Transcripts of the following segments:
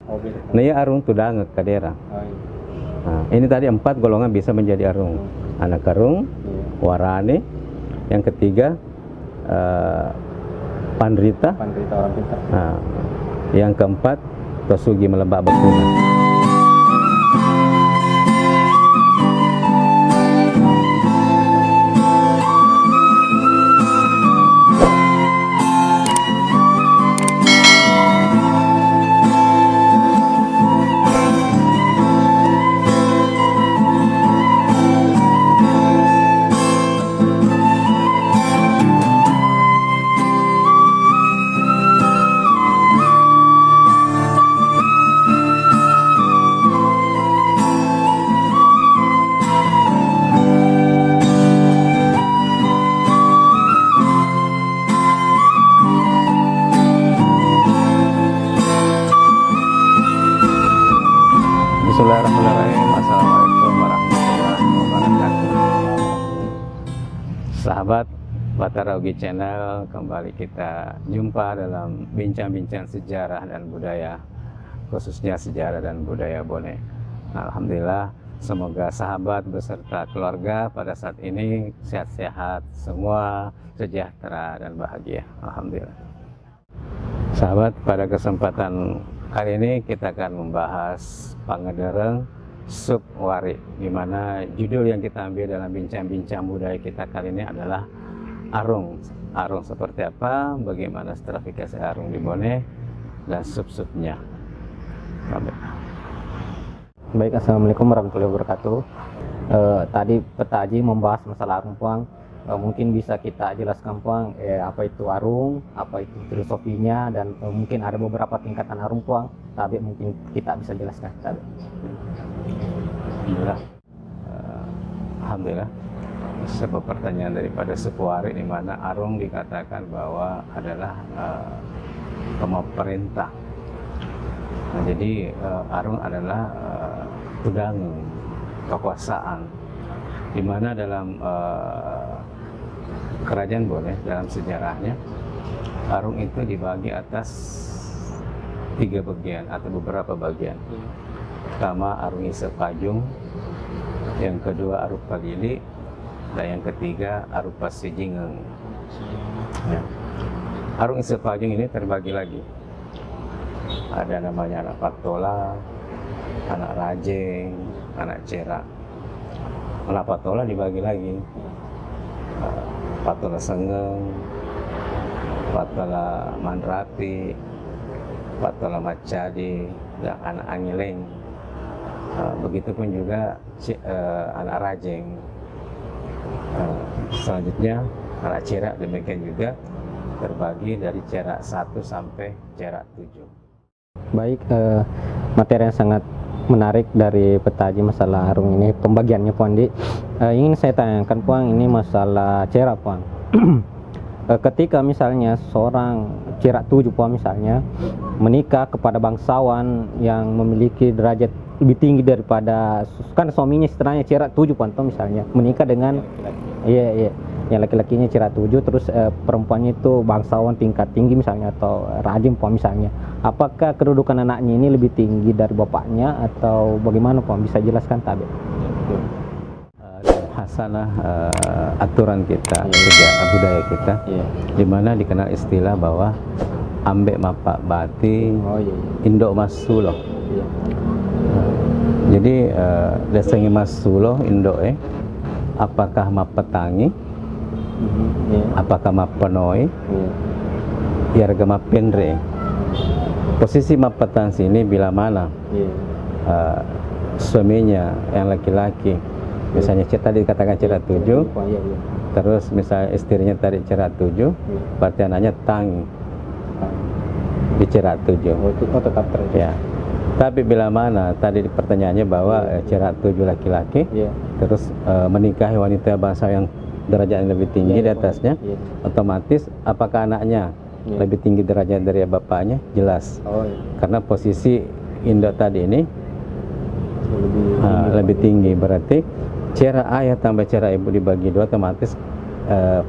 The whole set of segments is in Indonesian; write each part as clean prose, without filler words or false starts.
Oh, beda. Nah, ya arung tudang ke daerah. Oh, iya. Nah, ini tadi 4 golongan bisa menjadi arung. Anak karung, Iya. warane, yang ketiga pandrita, Pandrita orang pintar. nah, yang keempat tosugi melebak bekuna. Bismillahirrahmanirrahim. Assalamualaikum warahmatullahi wabarakatuh. Sahabat Batara Ugi Channel, kembali kita jumpa dalam bincang-bincang sejarah dan budaya, khususnya sejarah dan budaya Bone. Alhamdulillah, semoga sahabat beserta keluarga pada saat ini sehat-sehat, semua sejahtera dan bahagia. Alhamdulillah. Sahabat, pada kesempatan kali ini kita akan membahas Pangedereng Subwari, di mana judul yang kita ambil dalam bincang-bincang budaya kita kali ini adalah arung. Arung seperti apa, bagaimana stratifikasi arung di Bone, dan sub-subnya. Baik, assalamualaikum warahmatullahi wabarakatuh. Tadi Peta Haji membahas masalah arung puang. Mungkin bisa kita jelaskan puang apa itu arung, apa itu filosofinya, dan mungkin ada beberapa tingkatan arung puang. Tapi mungkin kita bisa jelaskan. Alhamdulillah. Alhamdulillah. Sebuah pertanyaan daripada Subwari, di mana arung dikatakan bahwa adalah pemerintah. Nah, jadi arung adalah udang kekuasaan, di mana dalam kerajaan Bone dalam sejarahnya arung itu dibagi atas 3 bagian atau beberapa bagian. Pertama arung Isepajung, yang kedua arupa Lili, dan yang ketiga arupa Sijingeng. Ya. Arung Isepajung ini terbagi lagi. Ada namanya anak Patola, anak Rajeng, anak Cera. Anak Patola dibagi lagi. Patola Sengeng, Patola Mandrapi, Patola Macadi, dan anak Angileng. Begitupun juga anak Rajeng. Selanjutnya anak Cera, demikian juga terbagi dari Cera 1 sampai Cera 7. Baik, materi yang sangat menarik dari Peta Haji masalah arung ini, pembagiannya Puan Di. Ingin saya tanyakan Puan, ini masalah Cera Puan. Ketika misalnya seorang Cera 7 Puan misalnya menikah kepada bangsawan yang memiliki derajat lebih tinggi daripada, kan suaminya istilahnya Cera 7 Puan, atau misalnya menikah dengan yang laki-lakinya Cera 7, terus perempuannya itu bangsawan tingkat tinggi misalnya, atau rajin Puan misalnya, apakah kedudukan anaknya ini lebih tinggi dari bapaknya atau bagaimana Puan, bisa jelaskan tabe? Hasanah aturan kita, sejarah budaya kita, di mana dikenal istilah bahwa ambek mapak bati, indok masuloh. Jadi desengi masuloh indok apakah mapetangi, apakah mapenoi, yarga mapendre. Posisi mapetang sini bila mana suaminya yang laki-laki, misalnya tadi dikatakan Cera 7, terus misalnya istrinya tadi Cera 7, berarti anaknya tangi di Cera 7. Itu tetap terjadi. Ya. Tapi bila mana tadi pertanyaannya bahwa Cera 7 laki-laki, terus menikahi wanita bangsa yang derajatnya lebih tinggi di atasnya, otomatis apakah anaknya lebih tinggi derajat dari bapaknya? Jelas. Karena posisi indok tadi ini lebih tinggi, berarti Cera ayah tambah Cera ibu dibagi 2, otomatis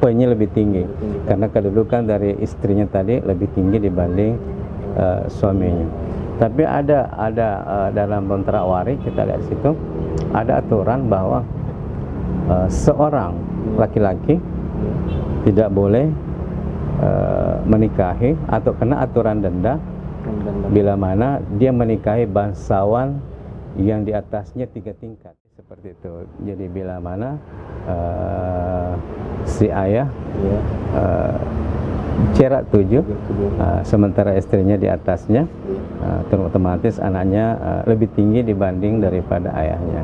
poinnya lebih tinggi, karena kedudukan dari istrinya tadi lebih tinggi dibanding suaminya. Tapi ada dalam kontrak waris kita lihat di situ ada aturan bahwa seorang laki-laki tidak boleh menikahi atau kena aturan denda bila mana dia menikahi bangsawan yang di atasnya 3 tingkat seperti itu. Jadi bila mana si ayah cerak 7 sementara istrinya di atasnya, otomatis anaknya lebih tinggi dibanding daripada ayahnya.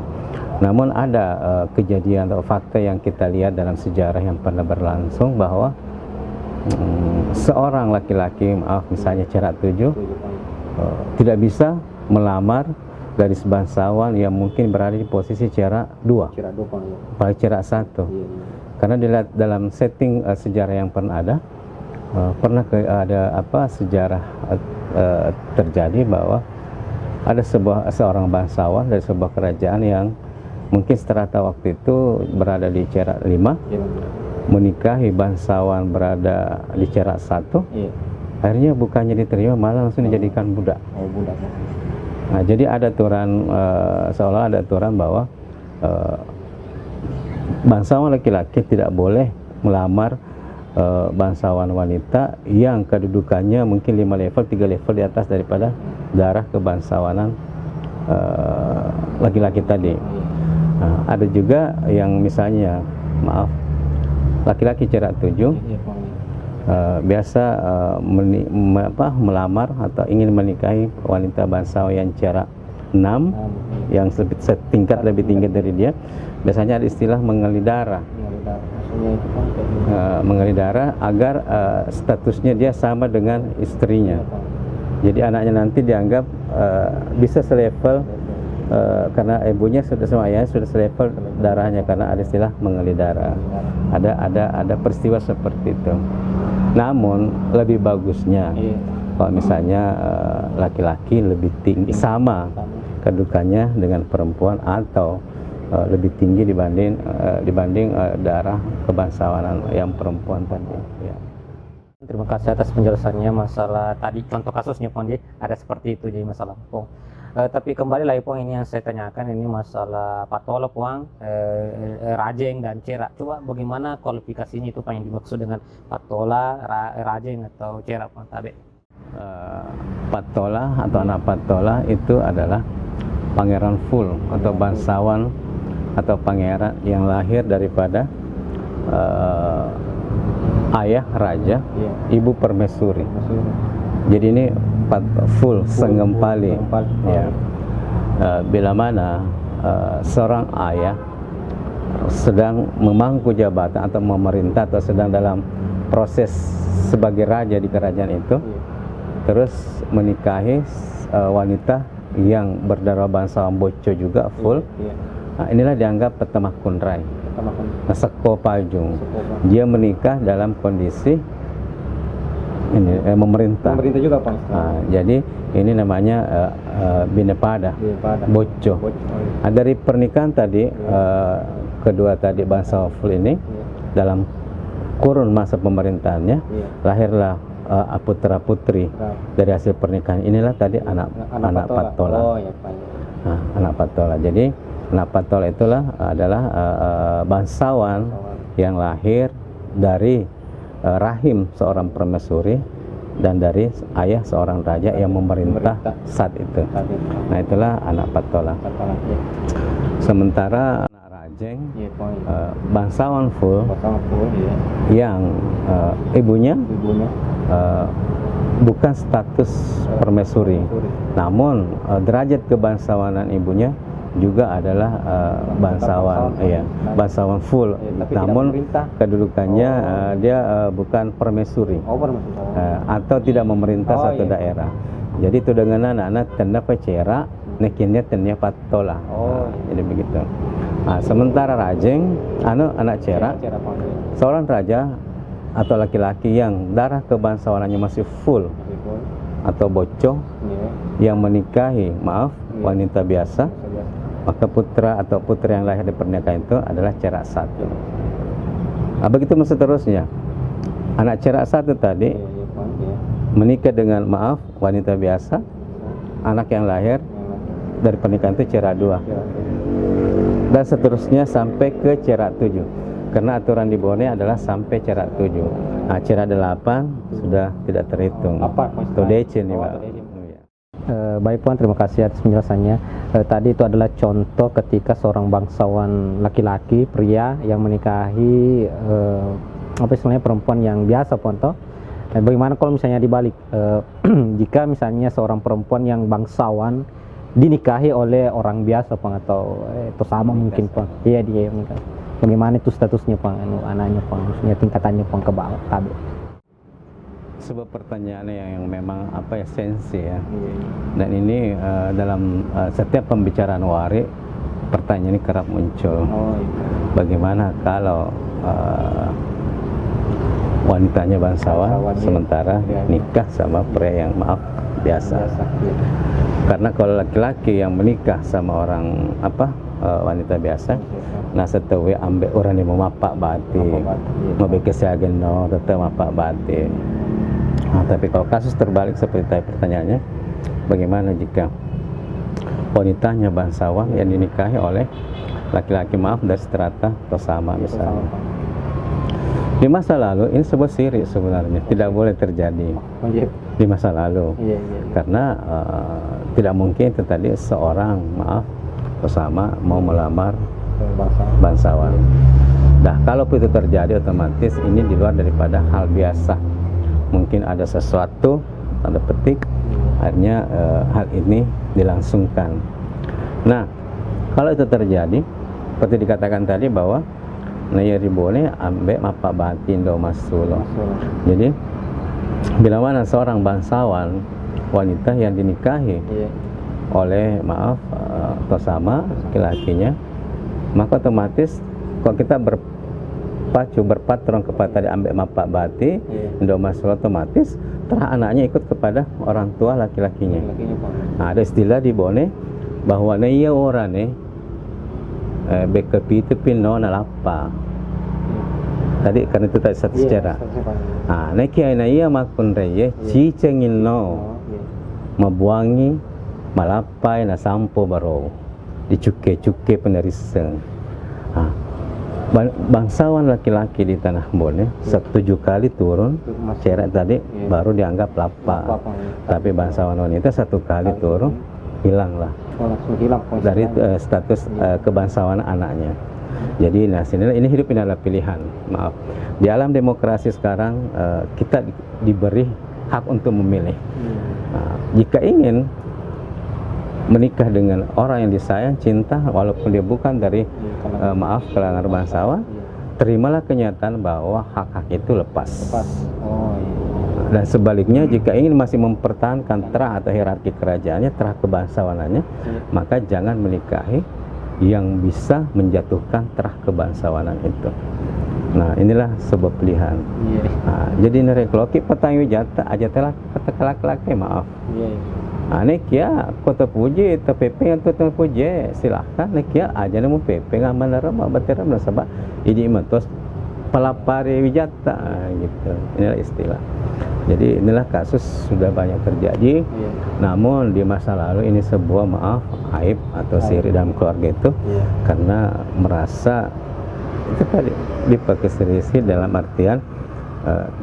Namun ada kejadian atau fakta yang kita lihat dalam sejarah yang pernah berlangsung bahwa seorang laki-laki, misalnya cerak 7 tidak bisa melamar gadis bangsawan yang mungkin berada di posisi cerak 2, paling cerak 1. Karena dilihat dalam setting sejarah yang pernah ada, sejarah terjadi bahwa ada seorang bangsawan dari sebuah kerajaan yang mungkin strata waktu itu berada di cerak 5, menikahi bangsawan berada di cerak 1. Akhirnya bukannya diterima, malah langsung dijadikan budak. Nah, jadi ada aturan, seolah ada aturan bahwa bangsawan laki-laki tidak boleh melamar bangsawan wanita yang kedudukannya mungkin 5 level, 3 level di atas daripada darah kebangsawanan laki-laki tadi. Nah, ada juga yang misalnya, laki-laki cerak 7 biasa melamar atau ingin menikahi wanita bangsawan yang cerak 6 yang setingkat lebih tinggi dari dia. Biasanya ada istilah mengaliri darah. Mengaliri darah agar statusnya dia sama dengan istrinya. Jadi anaknya nanti dianggap bisa selevel karena ibunya sudah sama ayahnya sudah selevel darahnya, karena ada istilah mengaliri darah. Ada peristiwa seperti itu. Namun lebih bagusnya kalau misalnya laki-laki lebih tinggi sama kedudukannya dengan perempuan atau lebih tinggi dibanding darah kebangsawanan yang perempuan tadi. Ya. Terima kasih atas penjelasannya masalah tadi contoh kasusnya Pong, ada seperti itu jadi masalah Pong. Tapi kembali lagi Pong, ini yang saya tanyakan ini masalah patola Pong, rajeng dan cerak. Coba bagaimana kualifikasinya itu Pak yang dimaksud dengan patola, rajeng atau cerak Pong tabe? Patola atau anak patola itu adalah pangeran full atau bangsawan atau pangeran yang lahir daripada ayah raja, ibu permaisuri. Jadi ini full sengempali. Ya. Bila mana seorang ayah sedang memangku jabatan atau memerintah atau sedang dalam proses sebagai raja di kerajaan itu, terus menikahi wanita yang berdarah bangsawan boco juga full, nah, inilah dianggap petemakun rai, seko pajung. Dia menikah dalam kondisi ini memerintah juga Pak. Nah, jadi ini namanya binepada, boco. Nah, dari pernikahan tadi kedua tadi bangsawan full ini dalam kurun masa pemerintahannya lahirlah putra putri dari hasil pernikahan. Inilah tadi anak patola. Nah, anak patola. Jadi anak patola itulah adalah bangsawan yang lahir dari rahim seorang permaisuri dan dari ayah seorang raja yang memerintah saat itu. Nah, itulah anak patola. Sementara anak rajeng, bangsawan full yang ibunya bukan status permaisuri, namun derajat kebangsawanan ibunya juga adalah bangsawan, bangsawan full, namun kedudukannya dia bukan permaisuri atau tidak memerintah satu daerah. Jadi itu dengan anak-anak tanda pecera, nekinnya tanda patola. Jadi begitu. Nah, sementara rajeng, anak cerak, seorang raja atau laki-laki yang darah kebangsawanannya masih full atau boco yang menikahi wanita biasa, maka putra atau putri yang lahir di pernikahan itu adalah cerak 1. Nah, begitu seterusnya. Anak cerak 1 tadi menikah dengan wanita biasa anak yang lahir dari pernikahan itu cerak 2 dan seterusnya sampai ke cerak 7, karena aturan di Bone adalah sampai cerak 7. Nah, cerak 8 sudah tidak terhitung. Apa itu DC nih, Pak. Baik Puan, terima kasih atas penjelasannya. Tadi itu adalah contoh ketika seorang bangsawan laki-laki, pria yang menikahi apa istilahnya perempuan yang biasa, Puan toh. Dan bagaimana kalau misalnya dibalik, jika misalnya seorang perempuan yang bangsawan dinikahi oleh orang biasa, Puan, atau itu sama mungkin, Puan. Iya, dia menikah. Bagaimana itu statusnya, Puan, anaknya, Puan, maksudnya tingkatannya, Puan, ke bawah, tabe. Sebuah pertanyaan yang memang apa esensi ya. Dan ini dalam setiap pembicaraan wari, pertanyaan ini kerap muncul. Bagaimana kalau wanitanya bangsawan sementara nikah sama pria yang maaf biasa. Karena kalau laki-laki yang menikah sama orang wanita biasa, nah setahu ambek orang yang memapak batik, mau bekesiagen no, tetap mapak batik. Nah, tapi kalau kasus terbalik seperti tadi pertanyaannya, bagaimana jika wanitanya bangsawan yang dinikahi oleh laki-laki maaf dari strata atau sama misalnya? Di masa lalu ini sebuah syirik sebenarnya, tidak boleh terjadi di masa lalu, karena tidak mungkin itu tadi seorang maaf atau sama mau melamar bangsawan. Nah, kalau itu terjadi otomatis ini di luar daripada hal biasa. Mungkin ada sesuatu, tanda petik, akhirnya hal ini dilangsungkan. Nah, kalau itu terjadi, seperti dikatakan tadi bahwa Nayari Bone ambek mapa batin do masulo. Jadi, bila mana seorang bangsawan wanita yang dinikahi oleh maaf atau sama laki-lakinya, maka otomatis kalau kita berpatron kepada ambek mapak bati, Indomasul otomatis terah anaknya ikut kepada orang tua laki-lakinya. Nah, ada istilah di Bone bahwa iya orang bekepi itu pino nalapa. Tadi karena itu tadi satu secara. Nah, nekia iya makun reye cicengin no mabuangi malapai na sampo baro dicuke-cuke peneriseng. Nah, bangsawan laki-laki di tanah Bone 7 kali turun cerak tadi baru dianggap lapa, tapi bangsawan wanita 1 kali turun hilanglah dari status kebangsawan anaknya. Jadi nah ini hidup ini adalah pilihan. Maaf, di alam demokrasi sekarang kita diberi hak untuk memilih. Nah, jika ingin menikah dengan orang yang disayang, cinta, walaupun dia bukan dari maaf kalangan bangsawan, terimalah kenyataan bahwa hak-hak itu lepas. Dan sebaliknya, jika ingin masih mempertahankan terah atau hierarki kerajaannya, terah kebangsawanannya, maka jangan menikahi yang bisa menjatuhkan terah kebangsawanan itu. Nah, inilah sebuah pilihan. Nah, jadi nerekloki petang wijata aja telah kata laki-laki maaf. Ane kia kota puji TPP yang tuh puji silahkan nekia aja nemu PP ngaman rama bateram nasabah ini mentos pelapari wijata gitu. Inilah istilah. Jadi inilah kasus sudah banyak terjadi. Namun di masa lalu ini sebuah maaf aib atau siri dalam keluarga itu karena merasa itu tadi dipakai serius dalam artian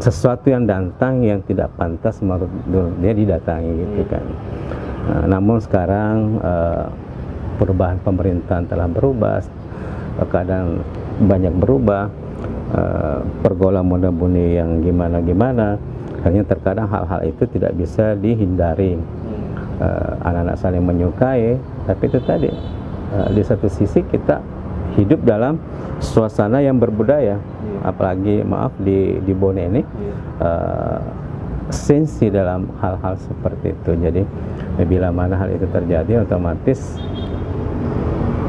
sesuatu yang datang yang tidak pantas menurut dia didatangi gitu kan. Namun sekarang perubahan pemerintahan telah berubah, keadaan banyak berubah, pergaulan muda-mudi yang gimana-gimana, hanya terkadang hal-hal itu tidak bisa dihindari. Anak-anak saling menyukai, tapi itu tadi di satu sisi kita hidup dalam suasana yang berbudaya. Apalagi maaf di Bone ini sensi dalam hal-hal seperti itu. Jadi bila mana hal itu terjadi, otomatis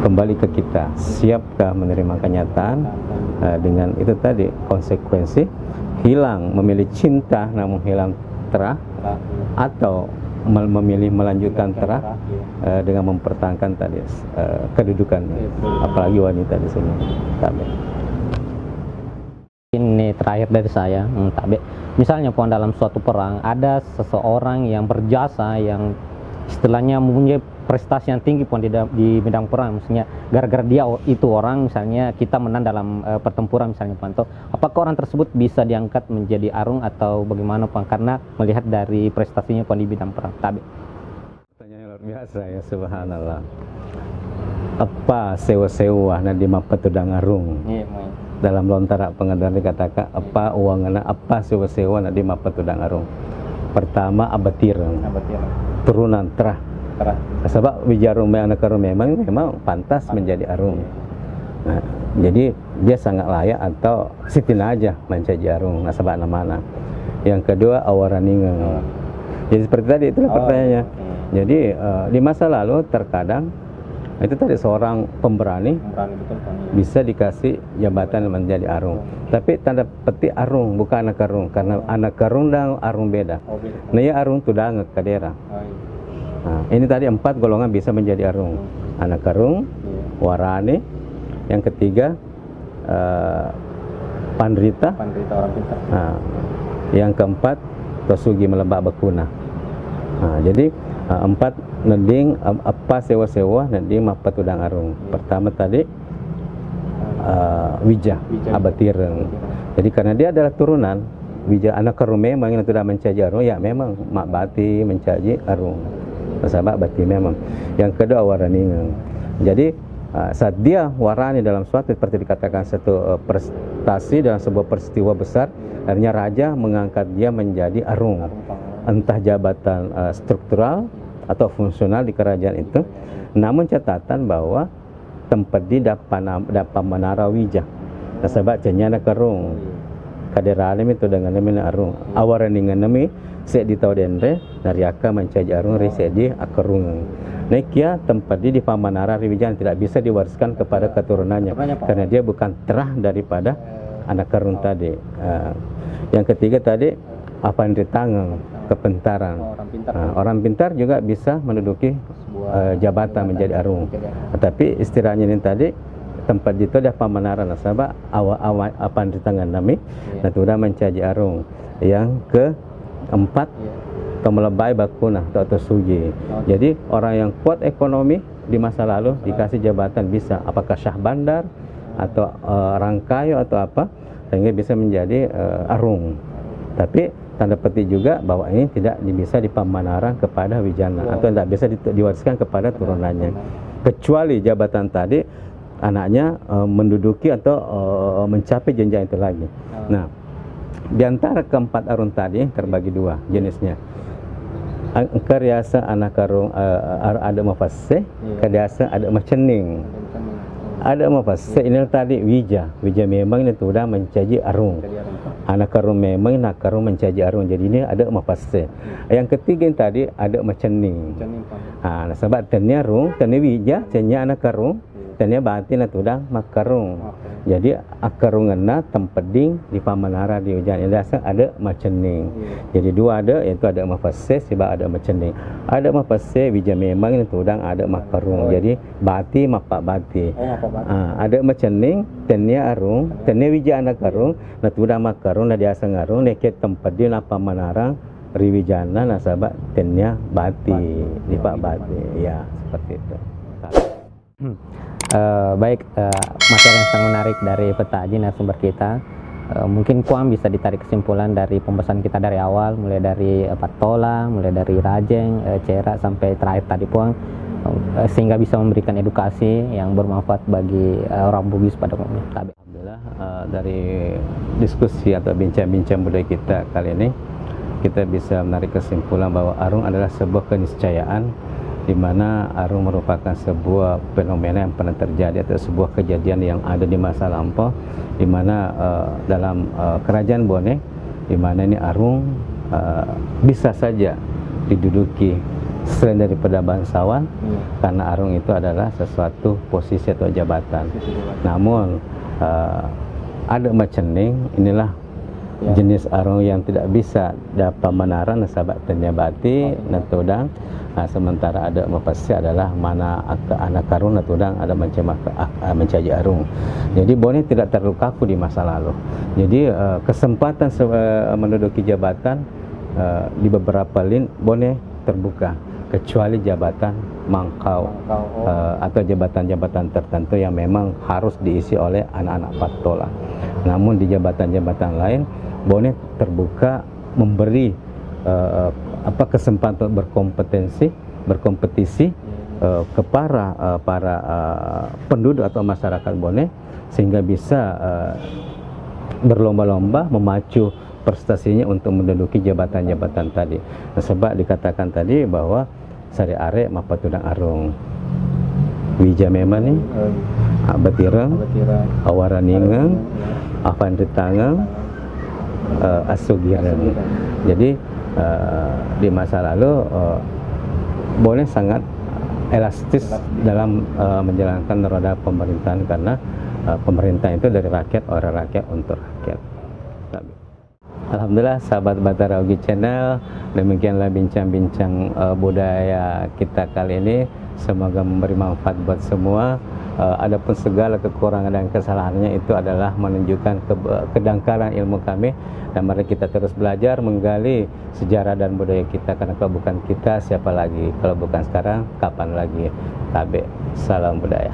kembali ke kita, siapkah menerima kenyataan dengan itu tadi konsekuensi hilang memilih cinta namun hilang terah, atau memilih melanjutkan terah dengan mempertahankan tadi kedudukannya, apalagi wanita di sini. Ini terakhir dari saya, Tabe. Misalnya Puan, dalam suatu perang ada seseorang yang berjasa yang istilahnya mempunyai prestasi yang tinggi pun di bidang perang, maksudnya gara-gara dia itu orang, misalnya kita menang dalam pertempuran misalnya Puan, apakah orang tersebut bisa diangkat menjadi arung atau bagaimana Puan, karena melihat dari prestasinya Puan di bidang perang? Tabe. Pertanyaan luar biasa ya, subhanallah. Apa sewa-sewa na di mapatudang arung? Iya, Dalam lontara pengantar dikatakan apa uangana apa sewa-sewa na di mapatudang arung. Pertama abatirang, turunan terah. Sebab wijarung anak arung memang pantas menjadi arung. Nah, jadi dia sangat layak atau sitina aja menjadi arung. Nah, sebab mana? Yang kedua awaraningang. Jadi seperti tadi itulah pertanyaannya. Jadi di masa lalu terkadang itu tadi seorang pemberani bisa dikasih jabatan menjadi arung. Tapi tanda petik arung bukan anak arung, karena anak arung dan arung beda. Nah ya arung tu dah ke daerah. Nah, ini tadi 4 golongan bisa menjadi arung. Anak arung, warane, yang ketiga pandrita, orang pintar. Nah, yang keempat tosugi melebak bakuna. Nah, jadi 4 neding apa sewa-sewa neding apa tudang arung. Pertama tadi wija abatireng. Jadi karena dia adalah turunan wija anak arung memang yang tidak mencaji arung, ya memang mak bati mencaji arung. Sahabat bati memang. Yang kedua waraningang. Jadi saat dia warani dalam suatu seperti dikatakan satu prestasi dalam sebuah peristiwa besar, akhirnya raja mengangkat dia menjadi arung. Entah jabatan struktural atau fungsional di kerajaan itu. Namun catatan bahwa tempat di dapat menara wija. Sebab cenyana kerung. Kaderalim itu dengan nama arung. Awaraningan nami sek di tau denre dari aka mencaji arung risek di akarung. Nekia tempat di pamanara riwijan tidak bisa diwariskan kepada keturunannya karena dia bukan terah daripada anak karun tadi. Yang ketiga tadi apa yang ditangang kepintaran. Orang pintar juga bisa menduduki jabatan menjadi arung. Tetapi istilahnya ini tadi tempat itu dah pamanara nasabah awal apa yang ditangan nami dan sudah mencaji arung. Yang keempat melebai bakuna atau suji. Jadi orang yang kuat ekonomi di masa lalu dikasih jabatan bisa apakah syah bandar atau rangkayo atau apa sehingga bisa menjadi arung. Tapi tanda petik juga bahwa ini tidak bisa dipamanarang kepada wijana atau tidak bisa diwariskan kepada turunannya. Kecuali jabatan tadi anaknya menduduki atau mencapai jenjang itu lagi. Nah, di antara keempat arung tadi terbagi 2 jenisnya. Karyasa anak karung ada mafasse, karyasa ada macening. Ada mafasse ini tadi wija memang ini sudah mencaji arung. Anak karung memang nak karung mencaji arung. Jadi ini ada mafasse. Yang ketiga ini tadi ada macening. Nah, sebab tanya arung, tanya wija, tanya anak karung, tanya batin itu sudah makarung. Jadi akarungana tempeding di pamanara di ujian ini dasar ada macening. Jadi 2 ada, yaitu ada mafasse sebab ada macening. Ada mafasse wija memang ini tudang ada makarung. Jadi bati mapak bati. Ada macening tanya arung, tanya wija anak karung, na tudang makarung na diasa ngarung neket tempeding na pamanara riwijana nasabak tanya bati di pak bati. Ya, seperti itu. Baik, materi yang sangat menarik dari Peta Haji narasumber kita. Mungkin Puan bisa ditarik kesimpulan dari pembahasan kita dari awal, mulai dari Patola, mulai dari Rajeng, Cera sampai terakhir tadi Puan, sehingga bisa memberikan edukasi yang bermanfaat bagi orang Bugis pada umumnya. Alhamdulillah, dari diskusi atau bincang-bincang budaya kita kali ini, kita bisa menarik kesimpulan bahwa arung adalah sebuah keniscayaan di mana arung merupakan sebuah fenomena yang pernah terjadi atau sebuah kejadian yang ada di masa lampau, di mana dalam kerajaan Bone, di mana ini arung bisa saja diduduki selain daripada bangsawan, karena arung itu adalah sesuatu posisi atau jabatan. Namun ada macening, inilah jenis arung yang tidak bisa dapat menaran nasabak tenyabati natudang. Sementara ada mapasi adalah mana anak karun natudang ada mencaji arung. Jadi Bone tidak terlalu kaku di masa lalu. Jadi kesempatan menduduki jabatan di beberapa lin Bone terbuka. kecuali jabatan mangkau atau jabatan-jabatan tertentu yang memang harus diisi oleh anak-anak patola. Namun di jabatan-jabatan lain boleh terbuka memberi kesempatan untuk berkompetisi kepada para penduduk atau masyarakat Bone, sehingga bisa berlomba-lomba memacu prestasinya untuk menduduki jabatan-jabatan tadi. Nah, sebab dikatakan tadi bahwa sari are mapatudang arung wija memang nih batirang awaraningeng avan ritangang asugirang. Jadi di masa lalu boleh sangat elastis dalam menjalankan roda pemerintahan, karena pemerintah itu dari rakyat, oleh rakyat, untuk rakyat. Alhamdulillah sahabat Batara Ogi Channel, demikianlah bincang-bincang budaya kita kali ini. Semoga memberi manfaat buat semua. Adapun segala kekurangan dan kesalahannya itu adalah menunjukkan kedangkalan ilmu kami, dan mari kita terus belajar menggali sejarah dan budaya kita, karena kalau bukan kita siapa lagi, kalau bukan sekarang kapan lagi. Tabe, salam budaya.